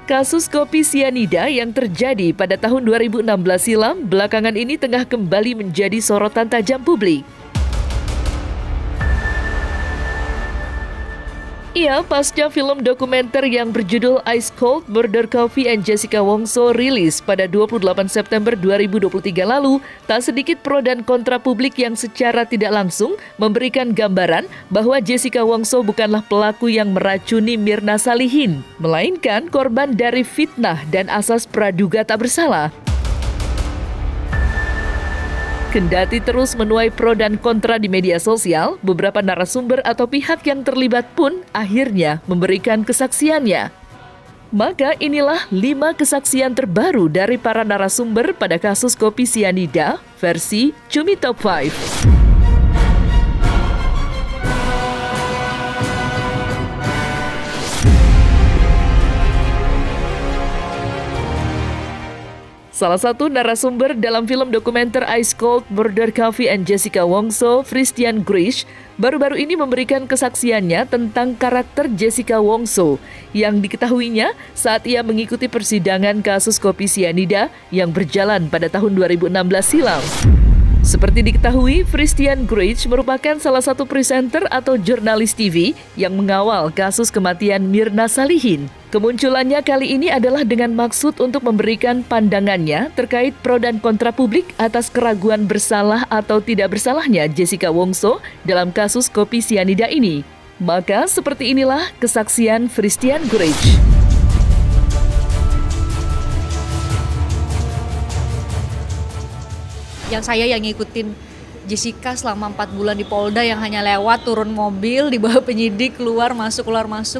Kasus kopi sianida yang terjadi pada tahun 2016 silam belakangan ini tengah kembali menjadi sorotan tajam publik. Ia pasca film dokumenter yang berjudul Ice Cold: Murder Coffee and Jessica Wongso rilis pada 28 September 2023 lalu, tak sedikit pro dan kontra publik yang secara tidak langsung memberikan gambaran bahwa Jessica Wongso bukanlah pelaku yang meracuni Mirna Salihin, melainkan korban dari fitnah dan asas praduga tak bersalah. Kendati terus menuai pro dan kontra di media sosial, beberapa narasumber atau pihak yang terlibat pun akhirnya memberikan kesaksiannya. Maka inilah 5 kesaksian terbaru dari para narasumber pada kasus kopi sianida versi Cumi Top 5. Salah satu narasumber dalam film dokumenter Ice Cold: Murder Coffee and Jessica Wongso, Christian Grish, baru-baru ini memberikan kesaksiannya tentang karakter Jessica Wongso yang diketahuinya saat ia mengikuti persidangan kasus kopi sianida yang berjalan pada tahun 2016 silam. Seperti diketahui, Christian Grish merupakan salah satu presenter atau jurnalis TV yang mengawal kasus kematian Mirna Salihin. Kemunculannya kali ini adalah dengan maksud untuk memberikan pandangannya terkait pro dan kontra publik atas keraguan bersalah atau tidak bersalahnya Jessica Wongso dalam kasus kopi sianida ini. Maka seperti inilah kesaksian Christian Grish. Yang saya yang ngikutin Jessica selama 4 bulan di Polda, yang hanya lewat turun mobil dibawa penyidik keluar masuk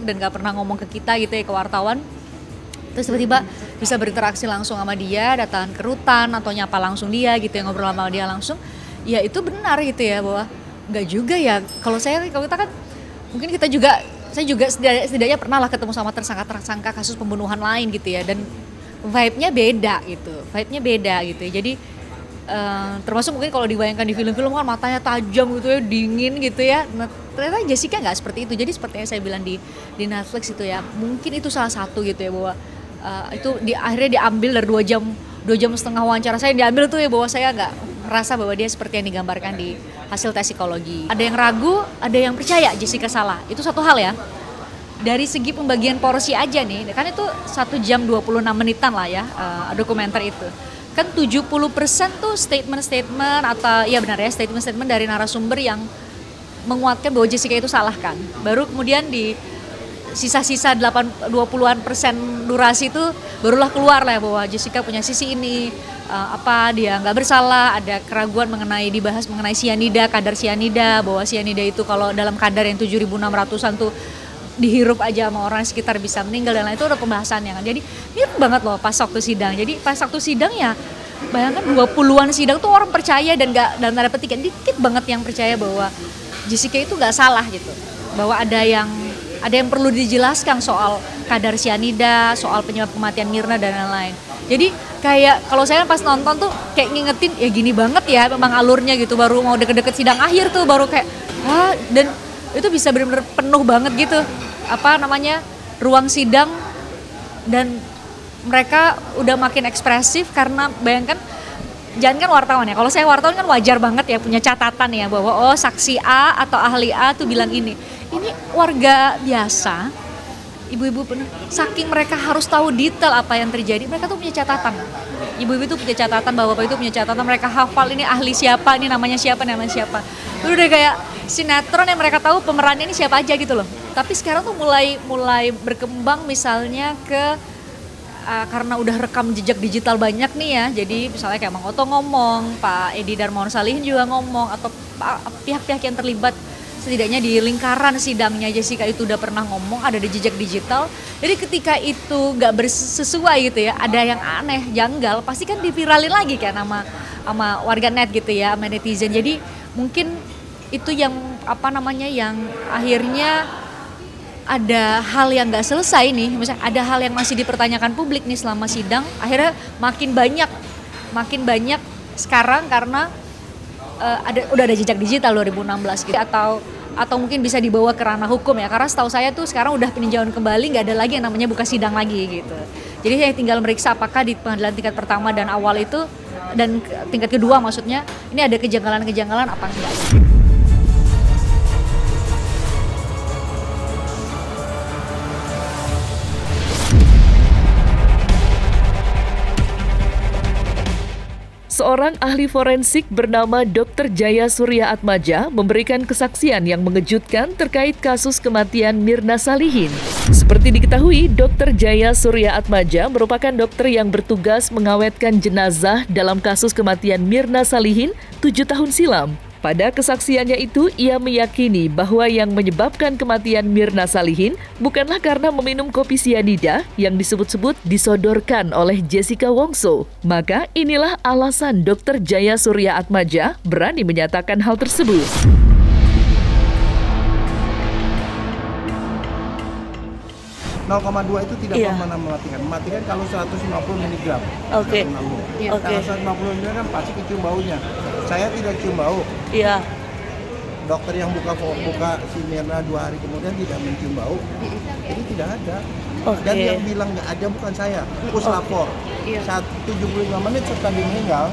dan gak pernah ngomong ke kita gitu ya, ke wartawan. Terus tiba-tiba bisa berinteraksi langsung sama dia, datang ke rutan atau nyapa langsung dia gitu ya, ngobrol sama dia langsung. Ya itu benar gitu ya, bahwa gak juga ya, kalau kita kan mungkin saya juga setidaknya pernah lah ketemu sama tersangka kasus pembunuhan lain gitu ya, dan vibe-nya beda gitu ya. Jadi termasuk mungkin kalau dibayangkan di film-film kan matanya tajam gitu ya, dingin gitu ya. Nah, ternyata Jessica nggak seperti itu. Jadi seperti yang saya bilang di Netflix itu ya, mungkin itu salah satu gitu ya, bahwa itu akhirnya diambil dari 2 jam setengah wawancara saya, diambil tuh ya, bahwa saya nggak merasa bahwa dia seperti yang digambarkan di hasil tes psikologi. Ada yang ragu, ada yang percaya Jessica salah. Itu satu hal ya. Dari segi pembagian porsi aja nih, kan itu 1 jam 26 menitan lah ya, dokumenter itu. Kan 70% tuh statement atau ya benar ya, statement dari narasumber yang menguatkan bahwa Jessica itu salah kan. Baru kemudian di sisa-sisa 20-an% durasi itu barulah keluar lah bahwa Jessica punya sisi ini, dia nggak bersalah, ada keraguan dibahas mengenai sianida, kadar sianida, bahwa sianida itu kalau dalam kadar yang 7.600-an tuh dihirup aja sama orang sekitar bisa meninggal dan lain, itu udah pembahasannya kan. Jadi mirip banget loh pas waktu sidang. Jadi pas waktu sidang ya bayangkan 20-an sidang tuh orang percaya, dan gak dalam tanda petik dikit banget yang percaya bahwa Jessica itu gak salah gitu. Bahwa ada yang perlu dijelaskan soal kadar sianida, soal penyebab kematian Mirna dan lain-lain. Jadi kayak kalau saya pas nonton tuh kayak ngingetin ya gini banget ya memang alurnya gitu, baru mau deket-deket sidang akhir tuh baru kayak dan itu bisa benar-benar penuh banget gitu ruang sidang, dan mereka udah makin ekspresif karena bayangkan, jangan kan wartawan ya, kalau saya wartawan kan wajar banget ya punya catatan ya bahwa saksi A atau ahli A tuh bilang ini warga biasa, ibu-ibu saking mereka harus tahu detail apa yang terjadi, mereka tuh punya catatan. Ibu-ibu tuh punya catatan, bapak-bapak itu punya catatan, mereka hafal ini ahli siapa, ini namanya siapa. Itu udah kayak sinetron yang mereka tahu pemerannya ini siapa aja gitu loh. Tapi sekarang tuh mulai berkembang misalnya karena udah rekam jejak digital banyak nih ya. Jadi misalnya kayak Mang Oto ngomong, Pak Edi Darmawan Salihin juga ngomong, atau pihak-pihak yang terlibat setidaknya di lingkaran sidangnya Jessica itu udah pernah ngomong, ada di jejak digital. Jadi ketika itu nggak sesuai gitu ya, ada yang aneh, janggal, pasti kan diviralin lagi kan sama warga net gitu ya, sama netizen. Jadi mungkin itu yang yang akhirnya ada hal yang nggak selesai nih, misalnya ada hal yang masih dipertanyakan publik nih selama sidang, akhirnya makin banyak sekarang karena udah ada jejak digital 2016 gitu, atau atau mungkin bisa dibawa ke ranah hukum ya, karena setahu saya tuh sekarang udah peninjauan kembali, nggak ada lagi yang namanya buka sidang lagi gitu. Jadi saya tinggal meriksa apakah di pengadilan tingkat pertama dan awal itu dan tingkat kedua maksudnya ini ada kejanggalan-kejanggalan apa enggak. Seorang ahli forensik bernama Dr. Jaya Surya Atmaja memberikan kesaksian yang mengejutkan terkait kasus kematian Mirna Salihin. Seperti diketahui, Dr. Jaya Surya Atmaja merupakan dokter yang bertugas mengawetkan jenazah dalam kasus kematian Mirna Salihin 7 tahun silam. Pada kesaksiannya itu, ia meyakini bahwa yang menyebabkan kematian Mirna Salihin bukanlah karena meminum kopi sianida yang disebut-sebut disodorkan oleh Jessica Wongso. Maka inilah alasan Dr. Jaya Surya Atmaja berani menyatakan hal tersebut. .2 itu tidak mematikan. Mematikan kalau 150 mg. Oke. Kalau 150 mg kan pasti kecium baunya. Saya tidak cium bau. Iya. Dokter yang buka si Mirna 2 hari kemudian tidak mencium bau. Jadi tidak ada. Dan yang bilang nggak ada bukan saya, puslapor. Saat 75 menit setelah dia meninggal,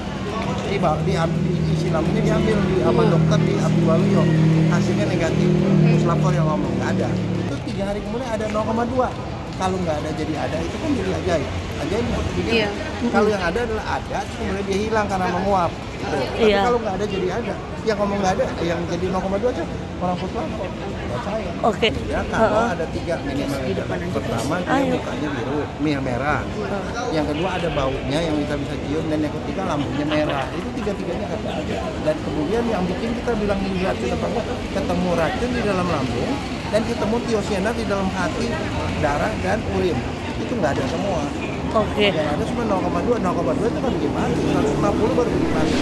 isi lambungnya diambil sama dokter di Abdul Waluyo. Hasilnya negatif. Puslapor yang ngomong nggak ada. Itu 3 hari kemudian ada 0,2. Kalau nggak ada jadi ada, itu kan jadi ajaib. Ajaib kalau yang ada adalah ada, kemudian dia hilang karena menguap. Tapi kalau nggak ada jadi ada. Yang ngomong nggak ada, yang jadi 0,2 aja orang puslapor. Saya. Oke. Ya kalau ada 3 minimal. Pertama dia mukanya biru, merah. Yang kedua ada baunya yang kita bisa cium, dan yang ketiga lambungnya merah. Itu 3-tiganya ada. Dan kemudian yang bikin kita bilang ini racun apa enggak, ketemu racun di dalam lambung dan ketemu tiosianat di dalam hati, darah dan urin. Itu nggak ada semua. Oke. Yang ada cuma 0,2 itu kan gimana? 150 baru gimana?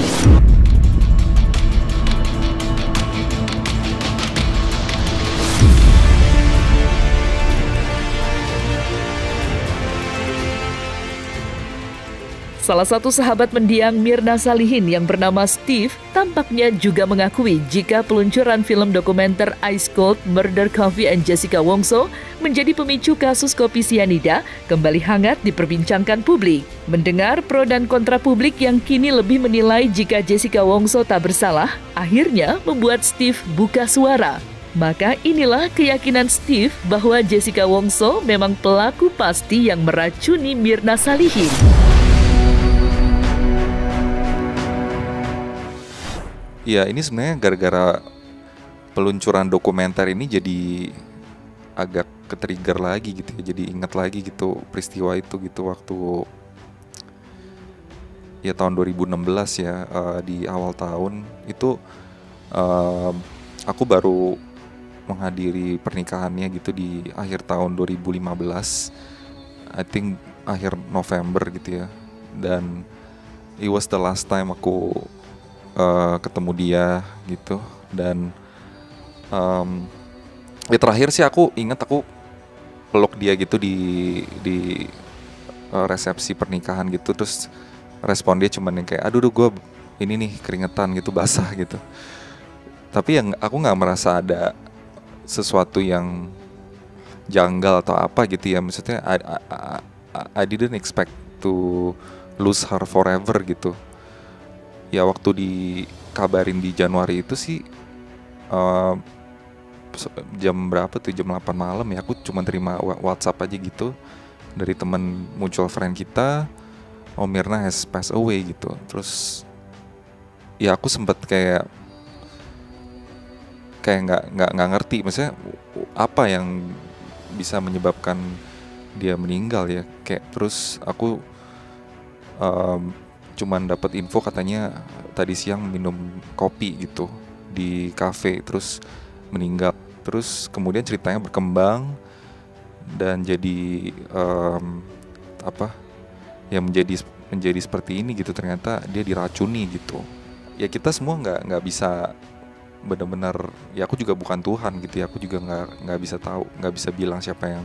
Salah satu sahabat mendiang Mirna Salihin yang bernama Steve tampaknya juga mengakui jika peluncuran film dokumenter Ice Cold Murder Coffee and Jessica Wongso menjadi pemicu kasus kopi sianida kembali hangat diperbincangkan publik. Mendengar pro dan kontra publik yang kini lebih menilai jika Jessica Wongso tak bersalah, akhirnya membuat Steve buka suara. Maka inilah keyakinan Steve bahwa Jessica Wongso memang pelaku pasti yang meracuni Mirna Salihin. Ya, ini sebenarnya gara-gara peluncuran dokumenter ini jadi agak ke-trigger lagi gitu ya. Jadi ingat lagi gitu peristiwa itu gitu waktu ya tahun 2016 ya, di awal tahun itu aku baru menghadiri pernikahannya gitu di akhir tahun 2015, I think akhir November gitu ya. Dan it was the last time aku ketemu dia gitu. Dan ya terakhir sih aku ingat aku peluk dia gitu di resepsi pernikahan gitu. Terus respon dia cuman yang kayak aduh gue ini nih keringetan gitu, basah gitu. Tapi yang aku nggak merasa ada sesuatu yang janggal atau apa gitu ya. Maksudnya I didn't expect to lose her forever gitu. Ya waktu dikabarin di Januari itu sih jam berapa tuh, jam 8 malam ya, aku cuma terima WhatsApp aja gitu dari teman mutual friend kita, oh Mirna has passed away gitu. Terus ya aku sempet kayak nggak ngerti maksudnya apa yang bisa menyebabkan dia meninggal ya. Kayak terus aku cuman dapat info katanya tadi siang minum kopi gitu di kafe terus meninggal. Terus kemudian ceritanya berkembang dan jadi menjadi seperti ini gitu. Ternyata dia diracuni gitu. Ya kita semua nggak bisa benar-benar, ya aku juga bukan Tuhan gitu ya. Aku juga nggak bisa tahu, nggak bisa bilang siapa yang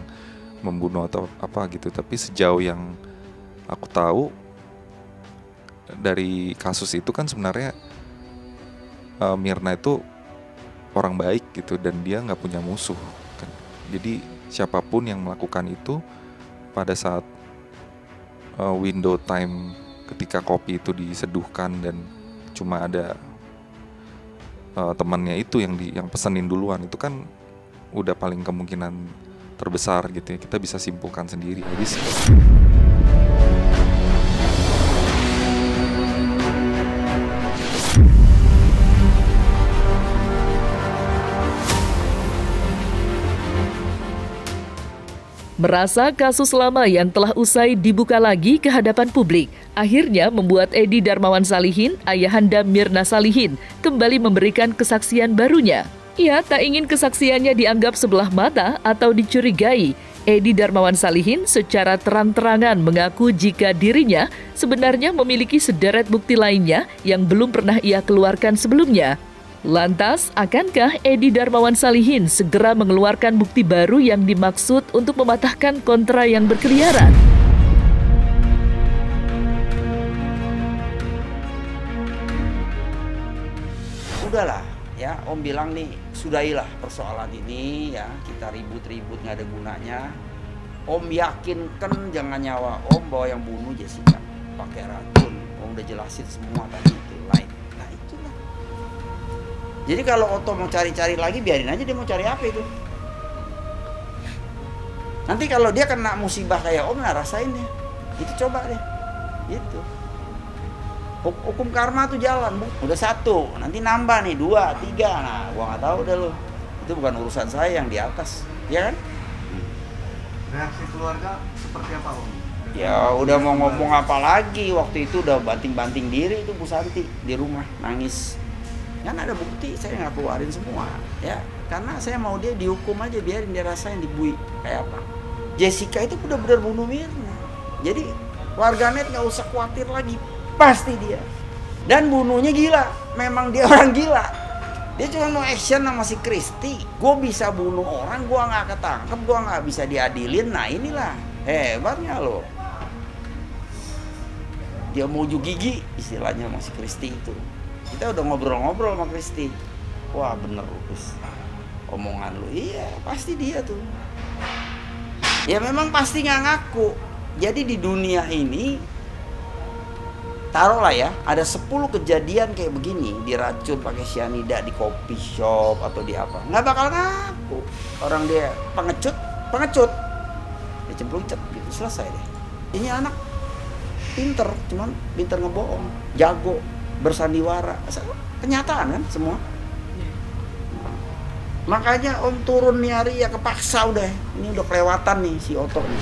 membunuh atau apa gitu. Tapi sejauh yang aku tahu dari kasus itu kan sebenarnya Mirna itu orang baik gitu, dan dia nggak punya musuh kan. Jadi siapapun yang melakukan itu pada saat window time ketika kopi itu diseduhkan dan cuma ada temannya itu yang pesenin duluan, itu kan udah paling kemungkinan terbesar gitu ya, kita bisa simpulkan sendiri aja sih. Merasa kasus lama yang telah usai dibuka lagi ke hadapan publik, akhirnya membuat Edi Darmawan Salihin, ayahanda Mirna Salihin, kembali memberikan kesaksian barunya. Ia tak ingin kesaksiannya dianggap sebelah mata atau dicurigai. Edi Darmawan Salihin secara terang-terangan mengaku jika dirinya sebenarnya memiliki sederet bukti lainnya yang belum pernah ia keluarkan sebelumnya. Lantas, akankah Edi Darmawan Salihin segera mengeluarkan bukti baru yang dimaksud untuk mematahkan kontra yang berkeliaran? Udahlah, ya Om bilang nih, sudahilah persoalan ini ya, kita ribut-ribut nggak ada gunanya. Om yakinkan jangan nyawa Om bahwa yang bunuh Jessica pakai racun. Om udah jelasin semua tadi itu lain. Nah itulah. Jadi kalau Oto mau cari-cari lagi, biarin aja dia mau cari apa itu. Nanti kalau dia kena musibah kayak Om, nah rasain deh. Itu coba deh. Gitu. Hukum karma tuh jalan, Bu. Udah 1, nanti nambah nih 2, 3. Nah, gua nggak tahu deh lo. Itu bukan urusan saya, yang di atas, ya kan? Reaksi keluarga seperti apa, Om? Ya udah mau ngomong apa lagi, waktu itu udah banting-banting diri itu Bu Santi di rumah, nangis. Kan ada bukti, saya nggak keluarin semua ya, karena saya mau dia dihukum aja, biarin dia rasain dibui kayak apa. Jessica itu benar-benar bunuh Mirna, jadi warganet nggak usah khawatir lagi, pasti dia. Dan bunuhnya gila, memang dia orang gila. Dia cuma mau action sama si Kristi. Gue bisa bunuh orang, gue nggak ketangkep, gue nggak bisa diadilin. Nah inilah hebatnya loh. Dia mau ujuk gigi istilahnya sama si Kristi itu. Kita udah ngobrol-ngobrol sama Kristi. Wah bener Rufus, omongan lu. Iya pasti dia tuh. Ya memang pasti nggak ngaku. Jadi di dunia ini, taruhlah ya, ada 10 kejadian kayak begini, diracun pakai cyanida di coffee shop atau di apa, nggak bakal ngaku. Orang dia pengecut, dia cemplung-cet gitu, selesai deh. Ini anak pinter, cuman pinter ngebohong, jago, bersandiwara, kenyataan kan semua. Makanya Om turun nih hari ya kepaksa udah, ini udah kelewatan nih si Oto nih.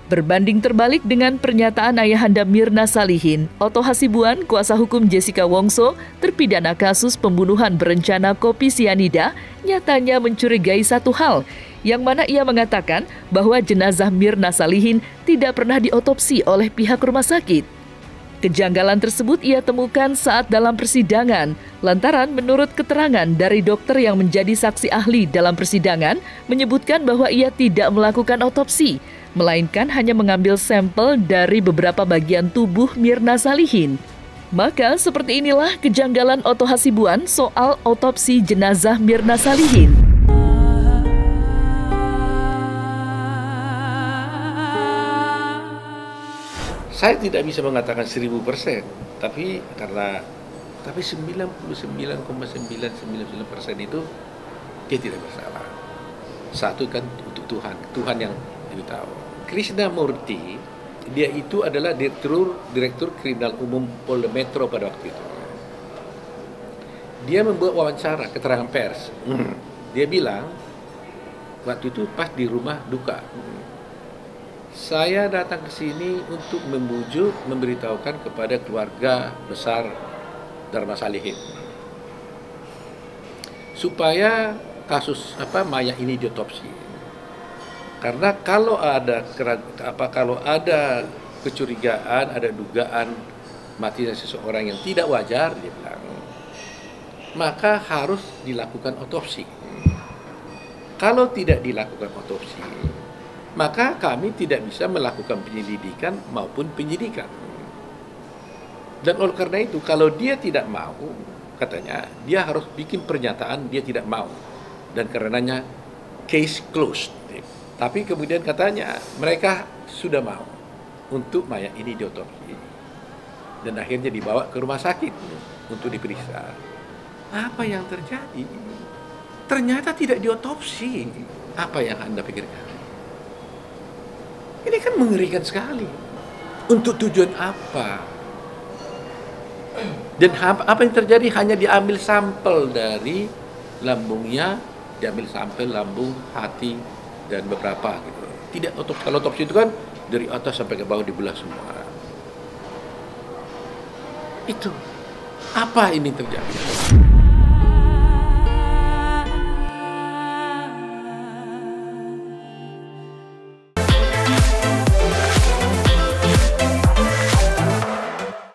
Berbanding terbalik dengan pernyataan ayahanda Mirna Salihin, Oto Hasibuan, kuasa hukum Jessica Wongso, terpidana kasus pembunuhan berencana kopi sianida, nyatanya mencurigai satu hal, yang mana ia mengatakan bahwa jenazah Mirna Salihin tidak pernah diotopsi oleh pihak rumah sakit. Kejanggalan tersebut ia temukan saat dalam persidangan, lantaran menurut keterangan dari dokter yang menjadi saksi ahli dalam persidangan, menyebutkan bahwa ia tidak melakukan otopsi, melainkan hanya mengambil sampel dari beberapa bagian tubuh Mirna Salihin. Maka seperti inilah kejanggalan Oto Hasibuan soal otopsi jenazah Mirna Salihin. Saya tidak bisa mengatakan 1000%, tapi 99,999% itu dia tidak bersalah. Satu kan untuk Tuhan yang lebih tahu. Krishnamurti, dia itu adalah direktur kriminal umum Polda Metro pada waktu itu. Dia membuat wawancara, keterangan pers. Dia bilang, waktu itu pas di rumah duka, saya datang ke sini untuk memberitahukan kepada keluarga besar Darma Salihin supaya kasus mayat ini diotopsi. Karena kalau ada kecurigaan, ada dugaan matinya seseorang yang tidak wajar, dia bilang, maka harus dilakukan otopsi. Kalau tidak dilakukan otopsi, maka kami tidak bisa melakukan penyelidikan maupun penyidikan. Dan oleh karena itu, kalau dia tidak mau, katanya, dia harus bikin pernyataan dia tidak mau. Dan karenanya, case closed. Tapi kemudian katanya, mereka sudah mau untuk mayat ini diotopsi. Dan akhirnya dibawa ke rumah sakit untuk diperiksa. Apa yang terjadi? Ternyata tidak diotopsi. Apa yang Anda pikirkan? Ini kan mengerikan sekali. Untuk tujuan apa? Dan apa yang terjadi? Hanya diambil sampel dari lambungnya, diambil sampel lambung, hati, dan beberapa gitu. Tidak otopsi. Kalau otopsi itu kan dari atas sampai ke bawah dibelah semua. Itu. Apa ini terjadi?